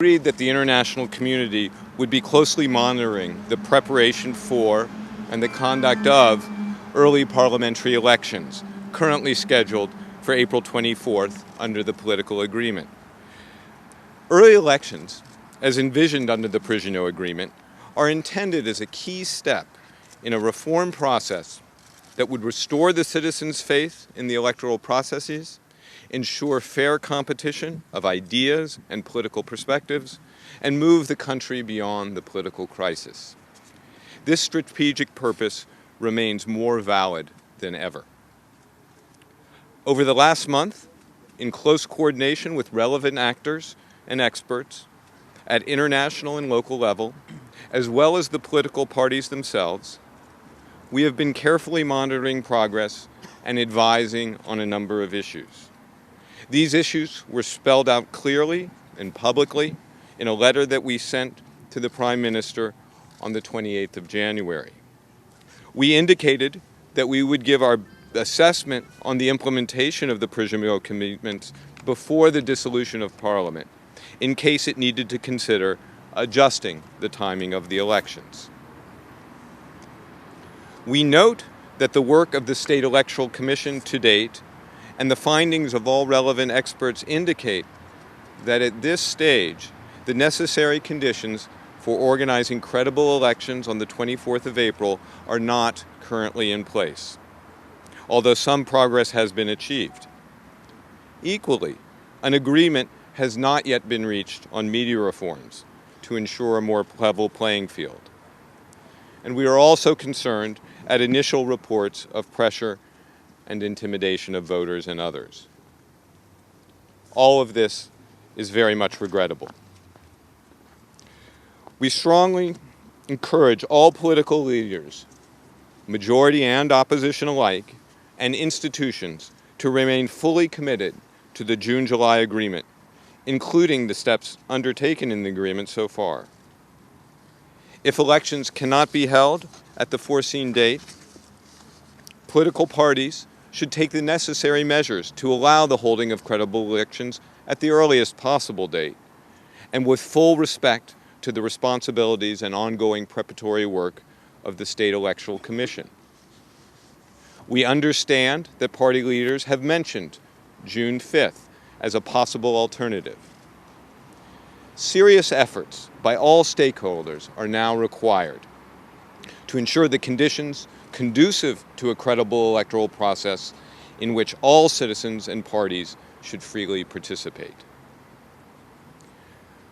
Agreed that the international community would be closely monitoring the preparation for and the conduct of early parliamentary elections, currently scheduled for April 24th under the political agreement. Early elections, as envisioned under the Prizhino Agreement, are intended as a key step in a reform process that would restore the citizens' faith in the electoral processes, ensure fair competition of ideas and political perspectives, and move the country beyond the political crisis. This strategic purpose remains more valid than ever. Over the last month, in close coordination with relevant actors and experts at international and local level, as well as the political parties themselves, we have been carefully monitoring progress and advising on a number of issues. These issues were spelled out clearly and publicly in a letter that we sent to the Prime Minister on the 28th of January. We indicated that we would give our assessment on the implementation of the Prizhino commitments before the dissolution of Parliament, in case it needed to consider adjusting the timing of the elections. We note that the work of the State Electoral Commission to date and the findings of all relevant experts indicate that at this stage, the necessary conditions for organizing credible elections on the 24th of April are not currently in place, although some progress has been achieved. Equally, an agreement has not yet been reached on media reforms to ensure a more level playing field. And we are also concerned at initial reports of pressure and intimidation of voters and others. All of this is very much regrettable. We strongly encourage all political leaders, majority and opposition alike, and institutions to remain fully committed to the June-July agreement, including the steps undertaken in the agreement so far. If elections cannot be held at the foreseen date, political parties should take the necessary measures to allow the holding of credible elections at the earliest possible date, and with full respect to the responsibilities and ongoing preparatory work of the State Electoral Commission. We understand that party leaders have mentioned June 5th as a possible alternative. Serious efforts by all stakeholders are now required to ensure the conditions conducive to a credible electoral process in which all citizens and parties should freely participate.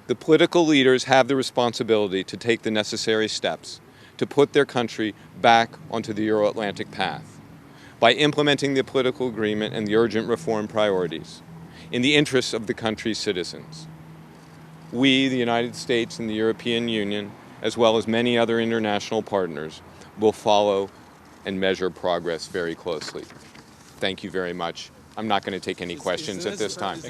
The political leaders have the responsibility to take the necessary steps to put their country back onto the Euro-Atlantic path by implementing the political agreement and the urgent reform priorities in the interests of the country's citizens. We, the United States and the European Union, as well as many other international partners, will follow and measure progress very closely. Thank you very much. I'm not going to take any questions at this time.